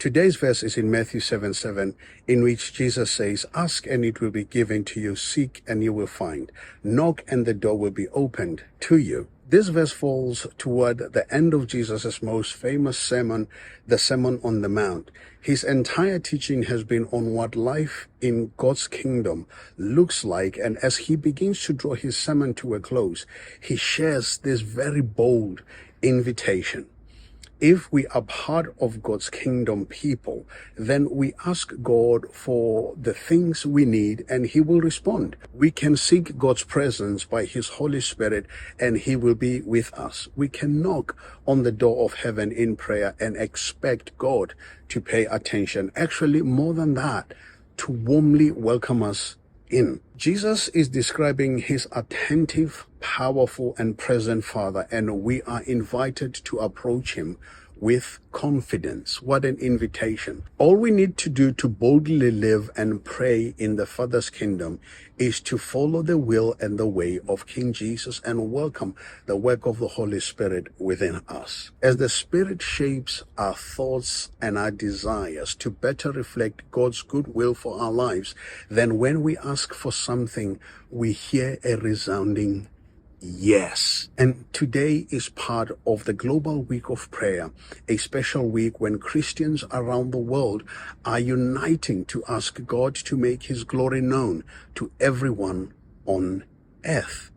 Today's verse is in Matthew 7:7, in which Jesus says, "Ask and it will be given to you, seek and you will find, knock and the door will be opened to you." This verse falls toward the end of Jesus' most famous sermon, the Sermon on the Mount. His entire teaching has been on what life in God's kingdom looks like, and as he begins to draw his sermon to a close, he shares this very bold invitation. If we are part of God's kingdom people, then we ask God for the things we need and he will respond. We can seek God's presence by his Holy Spirit and he will be with us. We can knock on the door of heaven in prayer and expect God to pay attention. Actually, more than that, to warmly welcome us in. Jesus is describing his attentive, powerful, and present Father, and we are invited to approach him with confidence. What an invitation. All we need to do to boldly live and pray in the Father's kingdom is to follow the will and the way of King Jesus and welcome the work of the Holy Spirit within us. As the Spirit shapes our thoughts and our desires to better reflect God's good will for our lives, then when we ask for something, we hear a resounding yes. And today is part of the Global Week of Prayer, a special week when Christians around the world are uniting to ask God to make his glory known to everyone on earth.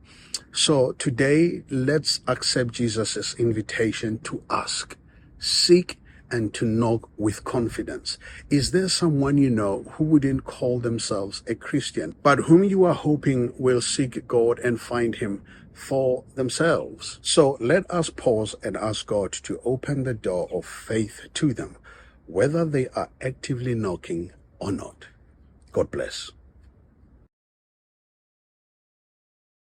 So today, let's accept Jesus' invitation to ask, seek, and to knock with confidence. Is there someone you know who wouldn't call themselves a Christian, but whom you are hoping will seek God and find him for themselves? So let us pause and ask God to open the door of faith to them, whether they are actively knocking or not. God bless.